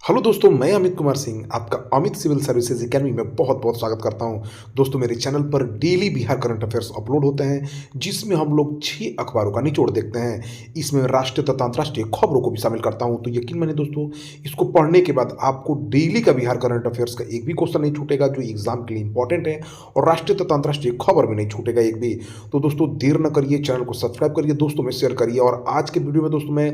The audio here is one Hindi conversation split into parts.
हेलो दोस्तों, मैं अमित कुमार सिंह आपका अमित सिविल सर्विसेज एकेडमी में बहुत बहुत स्वागत करता हूं। दोस्तों, मेरे चैनल पर daily Bihar current affairs upload होते हैं, जिसमें हम लोग 6 अखबारों का निचोड़ देखते हैं। इसमें राष्ट्रीय तथा अंतर्राष्ट्रीय खबरों को भी शामिल करता हूं। तो यकीन मानिए दोस्तों, इसको पढ़ने के बाद आपको डेली का बिहार करंट अफेयर्स का एक भी क्वेश्चन नहीं छूटेगा, जो एग्जाम के लिए इंपॉर्टेंट है, और राष्ट्रीय तथा अंतर्राष्ट्रीय खबर भी नहीं छूटेगा एक भी। तो दोस्तों, देर न करिए, चैनल को सब्सक्राइब करिए, दोस्तों में शेयर करिए। और आज के वीडियो में दोस्तों मैं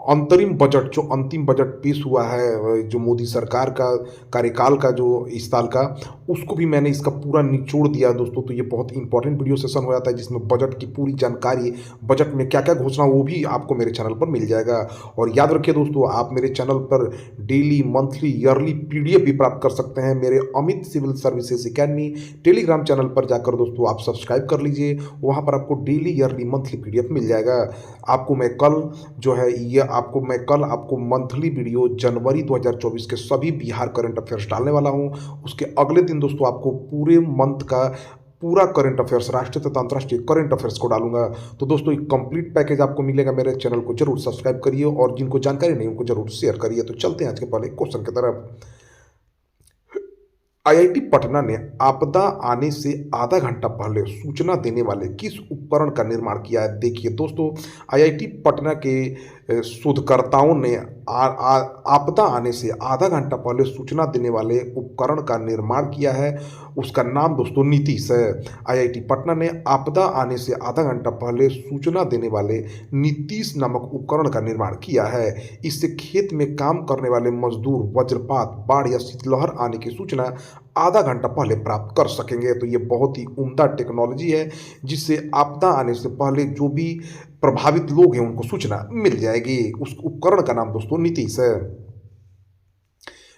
अंतरिम बजट, जो अंतिम बजट पेश हुआ है, जो मोदी सरकार का कार्यकाल का, जो इस साल का, उसको भी मैंने इसका पूरा निचोड़ दिया दोस्तों। तो ये बहुत इंपॉर्टेंट वीडियो सेशन हो जाता है, जिसमें बजट की पूरी जानकारी, बजट में क्या क्या घोषणा, वो भी आपको मेरे चैनल पर मिल जाएगा। और याद रखिए दोस्तों, आप मेरे चैनल पर डेली, मंथली, ईयरली पीडीएफ भी प्राप्त कर सकते हैं। मेरे Amit civil services academy Telegram channel पर जाकर दोस्तों आप सब्सक्राइब कर लीजिए। वहाँ पर आपको डेली, ईयरली, मंथली पीडीएफ मिल जाएगा। आपको मैं कल जो है ये आपको मंथली वीडियो जनवरी 2024 के सभी बिहार करंट अफेयर्स डालने वाला हूं। उसके अगले दिन दोस्तों आपको पूरे मंथ का पूरा करंट अफेयर्स, राष्ट्रीय तथा अंतर्राष्ट्रीय करंट अफेयर्स को डालूंगा। तो दोस्तों, एक कंप्लीट पैकेज आपको मिलेगा। मेरे चैनल को जरूर सब्सक्राइब करिए, और जिनको जानकारी नहीं उनको जरूर शेयर करिए। तो चलते हैं आज के पहले क्वेश्चन की तरफ। आईआईटी पटना ने आपदा आने से आधा घंटा पहले सूचना देने वाले किस उपकरण का निर्माण किया है? देखिए दोस्तों, आईआईटी पटना के शोधकर्ताओं ने आपदा आने से आधा घंटा पहले सूचना देने वाले उपकरण का निर्माण किया है। उसका नाम दोस्तों नीतीश है। आईआईटी पटना ने आपदा आने से आधा घंटा पहले सूचना देने वाले नीतीश नामक उपकरण का निर्माण किया है। इससे खेत में काम करने वाले मजदूर वज्रपात, बाढ़ या शीतलहर आने की सूचना आधा घंटा पहले प्राप्त कर सकेंगे। तो ये बहुत ही उम्दा टेक्नोलॉजी है, जिससे आपदा आने से पहले जो भी प्रभावित लोग हैं उनको सूचना मिल जाएगी। उस उपकरण का नाम दोस्तों नीतीश है।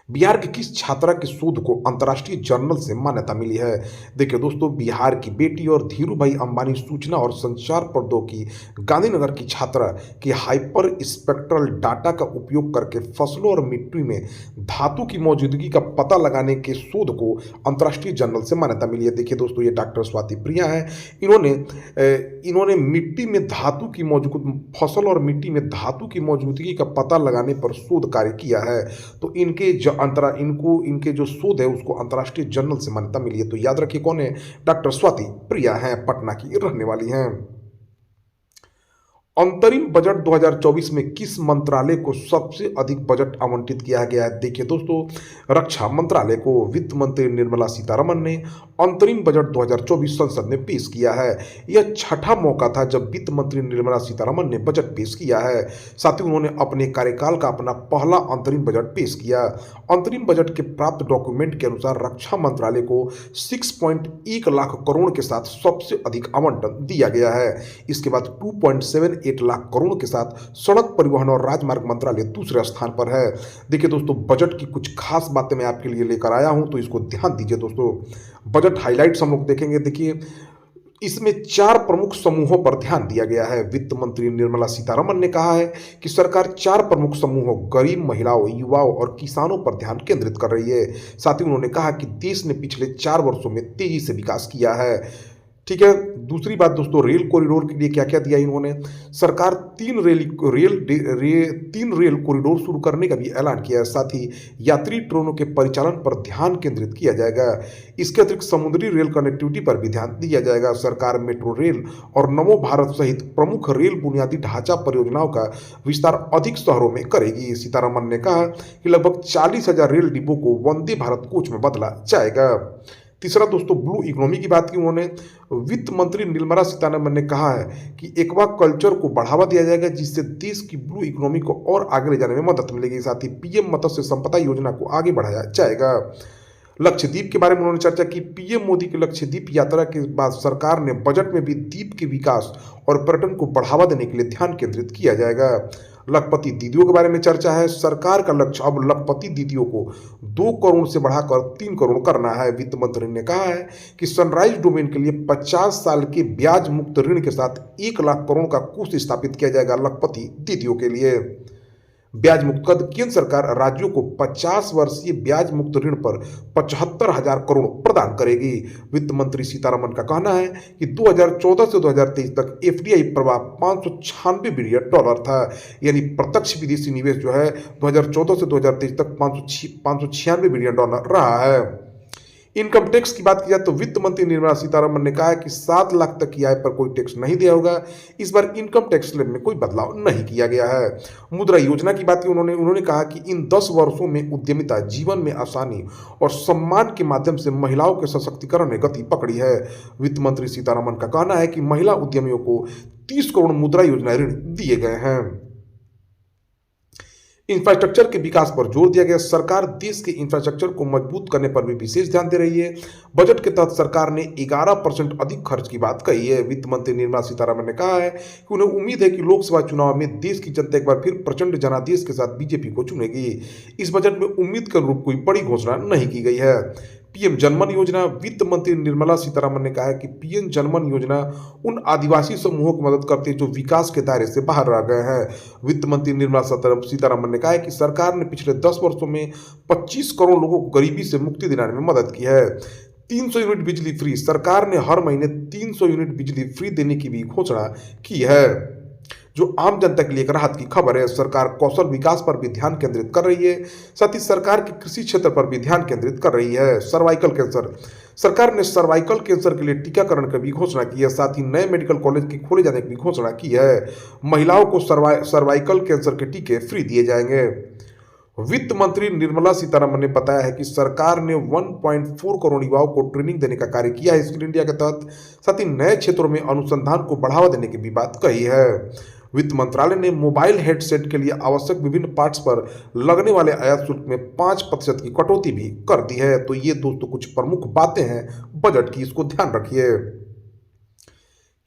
बिहार की किस छात्रा के शोध को अंतर्राष्ट्रीय जर्नल से मान्यता मिली है? देखिए दोस्तों, बिहार की बेटी और धीरू भाई अंबानी सूचना और संचार प्रौद्योगिकी गांधीनगर की छात्रा की हाइपर स्पेक्ट्रल डाटा का उपयोग करके फसलों और मिट्टी में धातु की मौजूदगी का पता लगाने के शोध को अंतर्राष्ट्रीय जर्नल से मान्यता मिली है। देखिए दोस्तों, ये डॉक्टर स्वाति प्रिया है। इन्होंने मिट्टी में धातु की फसल और मिट्टी में धातु की मौजूदगी का पता लगाने पर शोध कार्य किया है। तो इनके जो शोध है उसको अंतर्राष्ट्रीय जर्नल से मान्यता मिली है। तो याद रखिए कौन है? डॉक्टर स्वाति प्रिया हैं, पटना की रहने वाली हैं। अंतरिम बजट 2024 में किस मंत्रालय को सबसे अधिक बजट आवंटित किया गया है? देखिए दोस्तों, रक्षा मंत्रालय को वित्त मंत्री निर्मला सीतारमण ने अंतरिम बजट 2024 संसद में पेश किया है। यह छठा मौका था जब वित्त मंत्री निर्मला सीतारमण ने बजट पेश किया है। साथ ही उन्होंने अपने कार्यकाल का अपना पहला अंतरिम बजट पेश किया। अंतरिम बजट के प्राप्त डॉक्यूमेंट के अनुसार रक्षा मंत्रालय को 6.1 लाख करोड़ के साथ सबसे अधिक आवंटन दिया गया है। इसके बाद 2.78 लाख करोड़ के साथ सड़क परिवहन और राजमार्ग मंत्रालय दूसरे स्थान पर है। देखिए दोस्तों, बजट की कुछ खास बातें मैं आपके लिए लेकर आया हूं, तो इसको ध्यान दीजिए दोस्तों। बजट हाइलाइट्स हम लोग देखेंगे। देखिए, इसमें 4 प्रमुख समूहों पर ध्यान दिया गया है। वित्त मंत्री निर्मला सीतारमण ने कहा है कि सरकार 4 प्रमुख समूहों, गरीब, महिलाओं, युवाओं और किसानों पर ध्यान केंद्रित कर रही है। साथ ही उन्होंने कहा कि देश ने पिछले 4 वर्षों में तेजी से विकास किया है। ठीक है। दूसरी बात दोस्तों, रेल कॉरिडोर के लिए क्या क्या दिया इन्होंने? सरकार 3 रेल कॉरिडोर शुरू करने का भी ऐलान किया है। साथ ही यात्री ट्रेनों के परिचालन पर ध्यान केंद्रित किया जाएगा। इसके अतिरिक्त समुद्री रेल कनेक्टिविटी पर भी ध्यान दिया जाएगा। सरकार मेट्रो रेल और नमो भारत सहित प्रमुख रेल बुनियादी ढांचा परियोजनाओं का विस्तार अधिक शहरों में करेगी। सीतारमण ने कहा कि लगभग 40,000 रेल डिब्बों को वंदे भारत कोच में बदला जाएगा। तीसरा दोस्तों, ब्लू इकोनॉमी की बात की उन्होंने। वित्त मंत्री निर्मला सीतारमण ने कहा है कि एक्वा कल्चर को बढ़ावा दिया जाएगा, जिससे देश की ब्लू इकोनॉमी को और आगे ले जाने में मदद मिलेगी। साथ ही पीएम मत्स्य संपदा योजना को आगे बढ़ाया जाएगा। लक्षद्वीप के बारे में उन्होंने चर्चा की। पीएम मोदी की लक्षद्वीप यात्रा के बाद सरकार ने बजट में भी द्वीप के विकास और पर्यटन को बढ़ावा देने के लिए ध्यान केंद्रित किया जाएगा। लखपति दीदियों के बारे में चर्चा है। सरकार का लक्ष्य अब लखपति दीदियों को 2 करोड़ से बढ़ाकर 3 करोड़ करना है। वित्त मंत्री ने कहा है कि सनराइज डोमेन के लिए 50 साल के ब्याज मुक्त ऋण के साथ 1 लाख करोड़ का कोष स्थापित किया जाएगा लखपति दीदियों के लिए। ब्याज मुक्त कर केंद्र सरकार राज्यों को 50 वर्षीय ब्याज मुक्त ऋण पर 75,000 करोड़ प्रदान करेगी। वित्त मंत्री सीतारमण का कहना है कि 2014 से 2023 तक एफडीआई प्रवाह $596 बिलियन था। यानी प्रत्यक्ष विदेशी निवेश जो है 2014 से 2023 तक $596 बिलियन रहा है। इनकम टैक्स की बात की जाए तो वित्त मंत्री निर्मला सीतारमण ने कहा है कि 7 लाख तक की आय पर कोई टैक्स नहीं दिया होगा। इस बार इनकम टैक्स स्लैब में कोई बदलाव नहीं किया गया है। मुद्रा योजना की बात की उन्होंने कहा कि इन 10 वर्षों में उद्यमिता, जीवन में आसानी और सम्मान के माध्यम से महिलाओं के सशक्तिकरण ने गति पकड़ी है। वित्त मंत्री सीतारमण का कहना है कि महिला उद्यमियों को 30 करोड़ मुद्रा योजना ऋण दिए गए हैं। इंफ्रास्ट्रक्चर के विकास पर जोर दिया गया। सरकार देश के इंफ्रास्ट्रक्चर को मजबूत करने पर भी विशेष ध्यान दे रही है। बजट के तहत सरकार ने 11% अधिक खर्च की बात कही है। वित्त मंत्री निर्मला सीतारमण ने कहा है कि उन्हें उम्मीद है कि लोकसभा चुनाव में देश की जनता एक बार फिर प्रचंड जनादेश के साथ बीजेपी को चुनेगी। इस बजट में उम्मीद के अनुरूप कोई बड़ी घोषणा नहीं की गई है। पीएम जनमन योजना। वित्त मंत्री निर्मला सीतारमण ने कहा है कि पीएम जनमन योजना उन आदिवासी समूहों की मदद करती है जो विकास के दायरे से बाहर रह गए हैं। वित्त मंत्री निर्मला सीतारमण ने कहा है कि सरकार ने पिछले 10 वर्षों में 25 करोड़ लोगों को गरीबी से मुक्ति दिलाने में मदद की है। 300 यूनिट बिजली फ्री। सरकार ने हर महीने 300 यूनिट बिजली फ्री देने की भी घोषणा की है, जो आम जनता के लिए एक राहत की खबर है। सरकार कौशल विकास पर भी ध्यान केंद्रित कर रही है। साथ ही सरकार की कृषि क्षेत्र पर भी ध्यान केंद्रित कर रही है। Cervical cancer. सरकार ने सर्वाइकल कैंसर के लिए टीकाकरण की भी घोषणा की है। साथ ही नए मेडिकल कॉलेज के खोले जाने की भी घोषणा की है। महिलाओं को सर्वाइकल कैंसर के टीके फ्री दिए जाएंगे। वित्त मंत्री निर्मला सीतारमण ने बताया है कि सरकार ने 1.4 करोड़ युवाओं को ट्रेनिंग देने का कार्य किया है स्किल इंडिया के तहत। साथ ही नए क्षेत्रों में अनुसंधान को बढ़ावा देने की भी बात कही है। वित्त मंत्रालय ने मोबाइल हेडसेट के लिए आवश्यक विभिन्न पार्ट्स पर लगने वाले आयात शुल्क में 5% की कटौती भी कर दी है। तो ये दोस्तों कुछ प्रमुख बातें हैं बजट की, इसको ध्यान रखिए।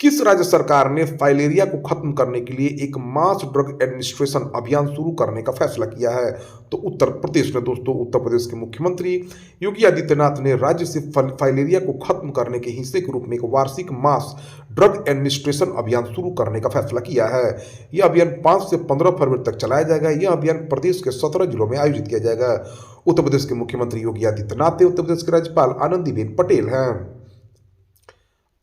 किस राज्य सरकार ने फाइलेरिया को खत्म करने के लिए एक मास ड्रग एडमिनिस्ट्रेशन अभियान शुरू करने का फैसला किया है? तो उत्तर प्रदेश ने दोस्तों। उत्तर प्रदेश के मुख्यमंत्री योगी आदित्यनाथ ने राज्य से फाइलेरिया को खत्म करने के हिस्से के रूप में एक वार्षिक मास ड्रग एडमिनिस्ट्रेशन अभियान शुरू करने का फैसला किया है। यह अभियान 5 से 15 फरवरी तक चलाया जाएगा। यह अभियान प्रदेश के 17 जिलों में आयोजित किया जाएगा। उत्तर प्रदेश के मुख्यमंत्री योगी आदित्यनाथ उत्तर प्रदेश के राज्यपाल आनंदीबेन पटेल हैं।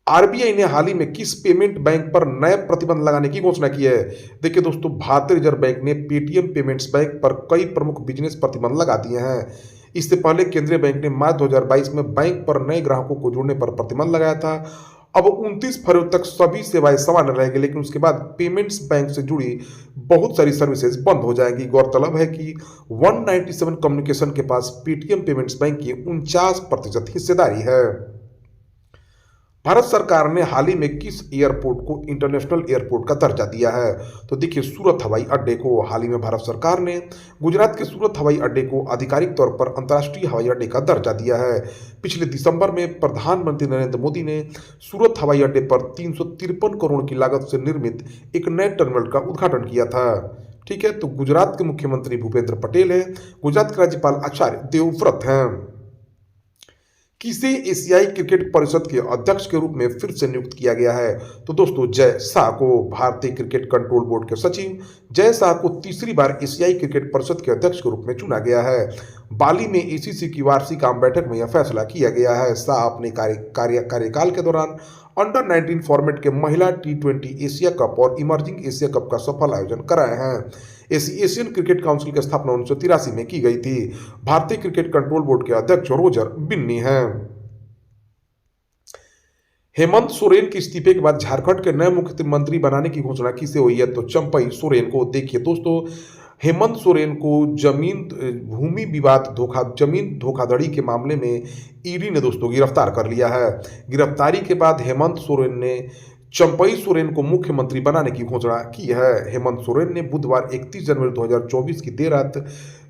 आरबीआई ने हाल ही में किस पेमेंट बैंक पर नए प्रतिबंध लगाने की घोषणा की है? देखिए दोस्तों, भारतीय रिजर्व बैंक ने पेटीएम पेमेंट्स बैंक पर कई प्रमुख बिजनेस प्रतिबंध लगा दिए हैं। इससे पहले केंद्रीय बैंक ने मार्च 2022 में बैंक पर नए ग्राहकों को जोड़ने पर प्रतिबंध लगाया था। अब 29 फरवरी तक सभी सेवाएं सामान्य रहेगी, लेकिन उसके बाद पेमेंट्स बैंक से जुड़ी बहुत सारी सर्विसेज बंद हो जाएंगी। गौरतलब है कि 197 कम्युनिकेशन के पास पेटीएम पेमेंट्स बैंक की 49% हिस्सेदारी है। भारत सरकार ने हाल ही में किस एयरपोर्ट को इंटरनेशनल एयरपोर्ट का दर्जा दिया है? तो देखिए, सूरत हवाई अड्डे को। हाल ही में भारत सरकार ने गुजरात के सूरत हवाई अड्डे को आधिकारिक तौर पर अंतर्राष्ट्रीय हवाई अड्डे का दर्जा दिया है। पिछले दिसंबर में प्रधानमंत्री नरेंद्र मोदी ने सूरत हवाई अड्डे पर 353 करोड़ की लागत से निर्मित एक नए टर्मिनल का उद्घाटन किया था। ठीक है, तो गुजरात के मुख्यमंत्री भूपेंद्र पटेल हैं। गुजरात के राज्यपाल आचार्य देवव्रत हैं। किसे एशियाई क्रिकेट परिषद के अध्यक्ष के रूप में फिर से नियुक्त किया गया है? तो दोस्तों, जय शाह को। भारतीय क्रिकेट कंट्रोल बोर्ड के सचिव जय शाह को तीसरी बार एशियाई क्रिकेट परिषद के अध्यक्ष के रूप में चुना गया है। बाली में एसीसी की वार्षिक आम बैठक में यह फैसला किया गया है। शाह अपने कार्यकाल के दौरान अंडर 19 फॉर्मेट के महिला T20 एशिया कप और इमर्जिंग एशिया कप का सफल आयोजन कराए हैं। एशियन क्रिकेट काउंसिल की स्थापना 1983 में की गई थी। भारतीय क्रिकेट कंट्रोल बोर्ड के अध्यक्ष रोजर बिन्नी हैं। हेमंत सोरेन के इस्तीफे के बाद झारखंड के नए मुख्यमंत्री बनाने की घोषणा किसे हुई है? तो चंपई सोरेन को। देखिए दोस्तों, हेमंत सोरेन को जमीन धोखाधड़ी के मामले में ईडी ने दोस्तों गिरफ्तार कर लिया है। गिरफ्तारी के बाद हेमंत सोरेन ने चंपई सोरेन को मुख्यमंत्री बनाने की घोषणा की है। हेमंत सोरेन ने बुधवार 31 जनवरी 2024 की देर रात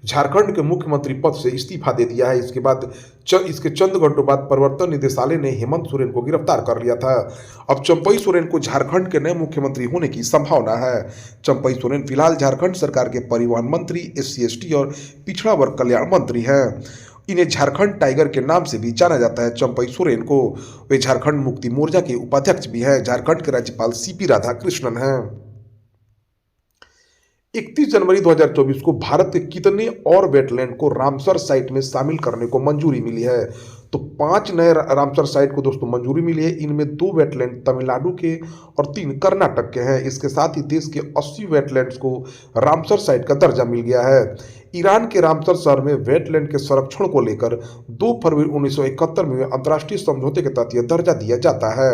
झारखंड के मुख्यमंत्री पद से इस्तीफा दे दिया है। इसके चंद घंटों बाद प्रवर्तन निदेशालय ने हेमंत सोरेन को गिरफ्तार कर लिया था। अब चंपई सोरेन को झारखंड के नए मुख्यमंत्री होने की संभावना है। चंपई सोरेन फिलहाल झारखंड सरकार के परिवहन मंत्री, SC/ST और पिछड़ा वर्ग कल्याण मंत्री हैं। इन्हें झारखंड टाइगर के नाम से भी जाना जाता है। चंपई सोरेन को वे झारखंड मुक्ति मोर्चा के उपाध्यक्ष भी हैं। झारखंड के राज्यपाल CP राधाकृष्णन हैं। 31 जनवरी 2024 को भारत के कितने और वेटलैंड को रामसर साइट में शामिल करने को मंजूरी मिली है? तो 5 नए रामसर साइट को दोस्तों मंजूरी मिली है। इनमें 2 वेटलैंड तमिलनाडु के और 3 कर्नाटक के हैं। इसके साथ ही देश के 80 वेटलैंड्स को रामसर साइट का दर्जा मिल गया है। ईरान के रामसर शहर में वेटलैंड के संरक्षण को लेकर 2 फरवरी 1971 में अंतर्राष्ट्रीय समझौते के तहत यह दर्जा दिया जाता है।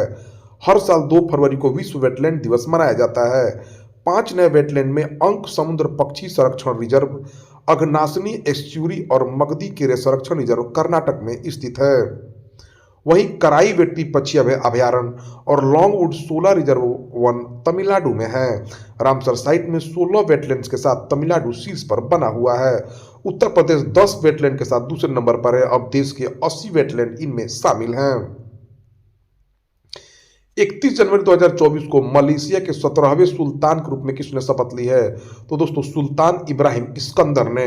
हर साल 2 फरवरी को विश्व वेटलैंड दिवस मनाया जाता है। 5 नए वेटलैंड में अंक समुद्र पक्षी संरक्षण रिजर्व, अघनासनी एस्चुरी और मगदी केरे संरक्षण रिजर्व कर्नाटक में स्थित है। वहीं कराई वेट्टी पक्षी अभयारण्य और लॉन्गवुड 16 रिजर्व वन तमिलनाडु में है। रामसर साइट में 16 वेटलैंड्स के साथ तमिलनाडु शीर्ष पर बना हुआ है। उत्तर प्रदेश 10 वेटलैंड के साथ दूसरे नंबर पर है। अब देश के 80 वेटलैंड इनमें शामिल हैं। 31 जनवरी 2024 को मलेशिया के 17वें सुल्तान के रूप में किसने शपथ ली है? तो दोस्तों सुल्तान इब्राहिम इस्कंदर ने।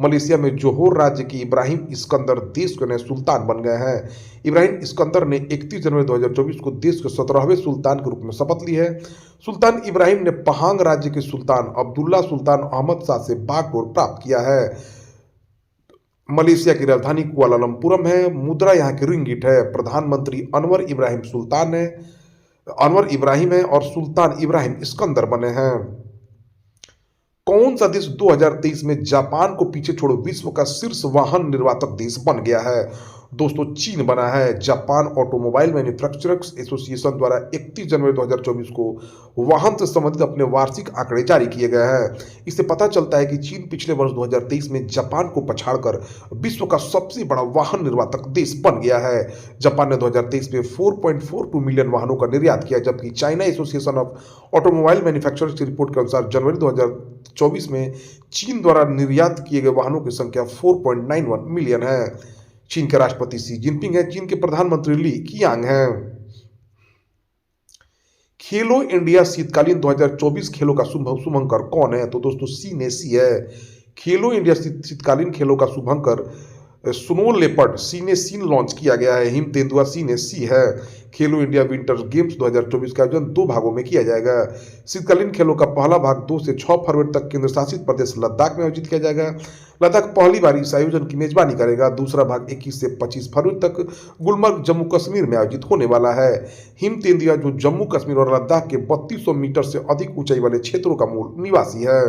मलेशिया में जोहोर राज्य के इब्राहिम इस्कंदर देश के नए सुल्तान बन गए हैं। इब्राहिम इस्कंदर ने 31 जनवरी 2024 को देश के 17वें सुल्तान के रूप में शपथ ली है। सुल्तान इब्राहिम ने पहांग राज्य के सुल्तान अब्दुल्ला सुल्तान अहमद शाह से बागडोर प्राप्त किया है। मलेशिया की राजधानी कुआलालंपुरम है। मुद्रा यहाँ की रिंगिट है। प्रधानमंत्री अनवर इब्राहिम है और सुल्तान इब्राहिम इस्कंदर बने हैं। कौन सा देश 2023 में जापान को पीछे छोड़ विश्व का शीर्ष वाहन निर्माता देश बन गया है? दोस्तों चीन बना है। जापान ऑटोमोबाइल मैन्युफैक्चरर्स एसोसिएशन द्वारा 31 जनवरी 2024 को वाहन से संबंधित अपने वार्षिक आंकड़े जारी किए गए हैं। इससे पता चलता है कि चीन पिछले वर्ष 2023 में जापान को पछाड़कर विश्व का सबसे बड़ा वाहन निर्माता देश बन गया है। जापान ने 2023 में 4.42 मिलियन वाहनों का निर्यात किया, जबकि China association of automobile manufacturers की रिपोर्ट के अनुसार जनवरी 2024 में चीन द्वारा निर्यात किए गए वाहनों की संख्या 4.91 मिलियन है। चीन के राष्ट्रपति शी जिनपिंग है। चीन के प्रधानमंत्री ली कियांग हैं। खेलो इंडिया शीतकालीन 2024 खेलों का शुभंकर कौन है? तो दोस्तों सीनेसी है। खेलो इंडिया शीतकालीन खेलों का शुभंकर स्नो लेपर्ड सीनेसी लॉन्च किया गया है। हिम तेंदुआ सीनेसी है। खेलो इंडिया विंटर गेम्स 2024 का आयोजन 2 भागों में किया जाएगा। शीतकालीन खेलों का पहला भाग 2 से 6 फरवरी तक केंद्र शासित प्रदेश लद्दाख में आयोजित किया जाएगा। लद्दाख पहली बार इस आयोजन की मेजबानी करेगा। दूसरा भाग 21 से 25 फरवरी तक गुलमर्ग जम्मू कश्मीर में आयोजित होने वाला है। हिम तेंदुआ जो जम्मू कश्मीर और लद्दाख के 3200 मीटर से अधिक ऊंचाई वाले क्षेत्रों का मूल निवासी है।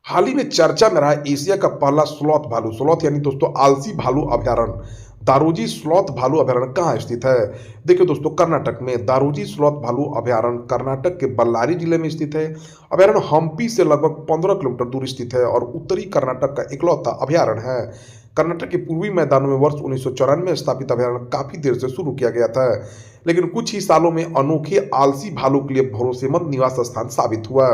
हाल ही में चर्चा में रहा एशिया का पहला स्लॉथ यानी दोस्तों आलसी भालू अभयारण्य दारोजी स्लॉथ भालू अभयारण्य कहाँ स्थित है? देखिए दोस्तों कर्नाटक में दारोजी स्लॉथ भालू अभयारण्य कर्नाटक के बल्लारी जिले में स्थित है। अभयारण्य हम्पी से लगभग 15 किलोमीटर दूर स्थित है और उत्तरी कर्नाटक का इकलौता अभयारण्य है। कर्नाटक के पूर्वी मैदानों में वर्ष 1994 में स्थापित अभयारण्य काफी देर से शुरू किया गया था, लेकिन कुछ ही सालों में अनोखे आलसी भालू के लिए भरोसेमंद निवास स्थान साबित हुआ।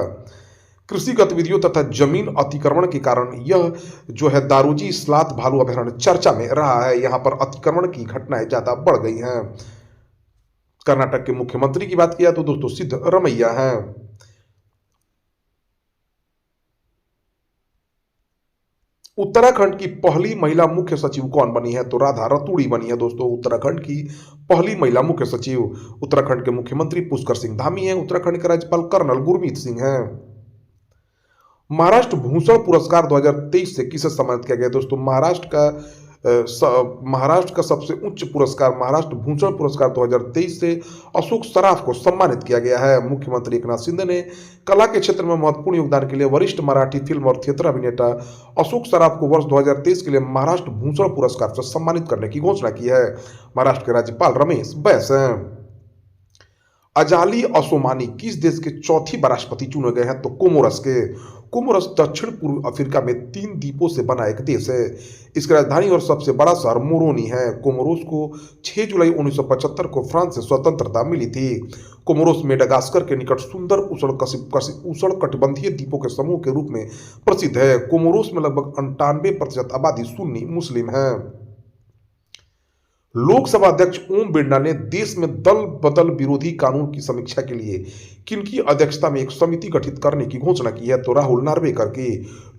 कृषि गतिविधियों तथा जमीन अतिक्रमण के कारण यह जो है दारोजी स्लॉथ भालू अभयारण्य चर्चा में रहा है। यहाँ पर अतिक्रमण की घटनाएं ज्यादा बढ़ गई हैं। कर्नाटक के मुख्यमंत्री की बात किया तो दोस्तों सिद्धरमैया हैं। उत्तराखंड की पहली महिला मुख्य सचिव कौन बनी है? तो राधा रतूड़ी बनी है दोस्तों उत्तराखंड की पहली महिला मुख्य सचिव। उत्तराखंड के मुख्यमंत्री पुष्कर सिंह धामी हैं। उत्तराखंड के राज्यपाल कर्नल गुरमीत सिंह हैं। महाराष्ट्र भूषण पुरस्कार 2023 से किसे सम्मानित किया गया? दोस्तों महाराष्ट्र का सबसे उच्च पुरस्कार महाराष्ट्र भूषण पुरस्कार 2023 से अशोक सराफ को सम्मानित किया गया है। मुख्यमंत्री एकनाथ शिंदे ने कला के क्षेत्र में महत्वपूर्ण योगदान के लिए वरिष्ठ मराठी फिल्म और थिएटर अभिनेता अशोक सराफ को वर्ष 2023 के लिए महाराष्ट्र भूषण पुरस्कार से सम्मानित करने की घोषणा की है। महाराष्ट्र के राज्यपाल रमेश बैस हैं। अजाली असोमानी किस देश के चौथी बार राष्ट्रपति चुने गए हैं? तो कोमोरस के। कोमोरस दक्षिण पूर्व अफ्रीका में 3 द्वीपों से बना एक देश है। इसकी राजधानी और सबसे बड़ा शहर मोरोनी है। कोमोरोस को 6 जुलाई 1975 को फ्रांस से स्वतंत्रता मिली थी। कोमोरोस मेडागास्कर के निकट सुंदर उष्णकटिबंधीय द्वीपों के समूह के रूप में प्रसिद्ध है। कोमोरोस में लगभग 98% आबादी सुन्नी मुस्लिम है। लोकसभा अध्यक्ष ओम बिरला ने देश में दल बदल विरोधी कानून की समीक्षा के लिए किनकी अध्यक्षता में एक समिति गठित करने की घोषणा की है? तो राहुल नार्वेकर के।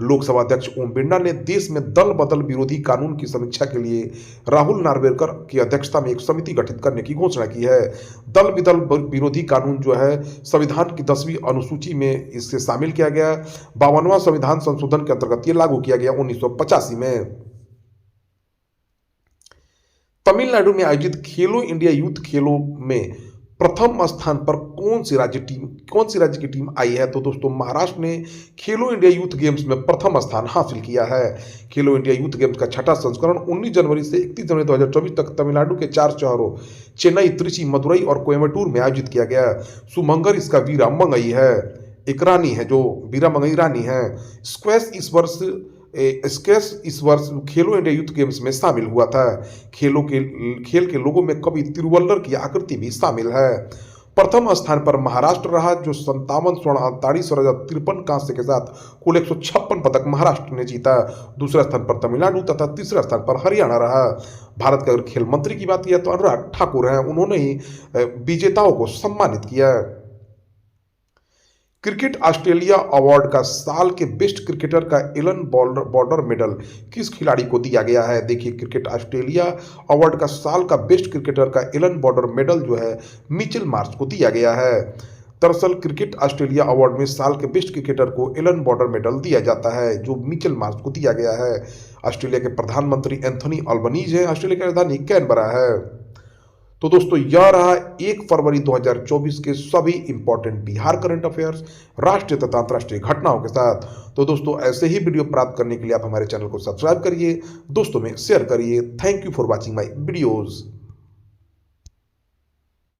लोकसभा अध्यक्ष ओम बिरला ने देश में दल बदल विरोधी कानून की समीक्षा के लिए राहुल नार्वेकर की अध्यक्षता में एक समिति गठित करने की घोषणा की है। दल बदल विरोधी कानून जो है संविधान की 10वीं अनुसूची में इसे शामिल किया गया। 52वां संविधान संशोधन के अंतर्गत ये लागू किया गया 1985 में। तमिलनाडु में आयोजित खेलो इंडिया यूथ खेलों में प्रथम स्थान पर कौन सी राज्य की टीम आई है? तो दोस्तों महाराष्ट्र ने खेलो इंडिया यूथ गेम्स में प्रथम स्थान हासिल किया है। खेलो इंडिया यूथ गेम्स का छठा संस्करण 19 जनवरी से 31 जनवरी 2024 तक तमिलनाडु के 4 शहरों चेन्नई, त्रिची, मदुरई और कोयम्बटूर में आयोजित किया गया। शुभंकर इसका वीरा मंगई है, एक रानी है जो वीरा मंगई रानी है। स्क्वैश इस वर्ष खेलो इंडिया यूथ गेम्स में शामिल हुआ था। खेल के लोगों में कवि तिरुवल्लर की आकृति भी शामिल है। प्रथम स्थान पर महाराष्ट्र रहा जो 57 स्वर्ण 48 और 53 कांस्य के साथ कुल 156 पदक महाराष्ट्र ने जीता। दूसरे स्थान पर तमिलनाडु तथा तीसरे स्थान पर हरियाणा रहा। भारत के अगर खेल मंत्री की बात किया तो अनुराग ठाकुर हैं, उन्होंने ही विजेताओं को सम्मानित किया। क्रिकेट ऑस्ट्रेलिया अवार्ड का साल के बेस्ट क्रिकेटर का एलन बॉर्डर मेडल किस खिलाड़ी को दिया गया है? देखिए, क्रिकेट ऑस्ट्रेलिया अवार्ड का साल का बेस्ट क्रिकेटर का एलन बॉर्डर मेडल जो है मिचेल मार्श को दिया गया है। दरअसल क्रिकेट ऑस्ट्रेलिया अवार्ड में साल के बेस्ट क्रिकेटर को एलन बॉर्डर मेडल दिया जाता है जो मिचेल मार्श को दिया गया है। ऑस्ट्रेलिया के प्रधानमंत्री एंथनी अल्बनीज है। ऑस्ट्रेलिया की राजधानी कैनबरा है। तो दोस्तों यह रहा 1 फरवरी 2024 के सभी इंपॉर्टेंट बिहार करंट अफेयर्स, राष्ट्रीय तथा अंतर्राष्ट्रीय घटनाओं के साथ। तो दोस्तों ऐसे ही वीडियो प्राप्त करने के लिए आप हमारे चैनल को सब्सक्राइब करिए, दोस्तों में शेयर करिए। Thank you for watching my videos.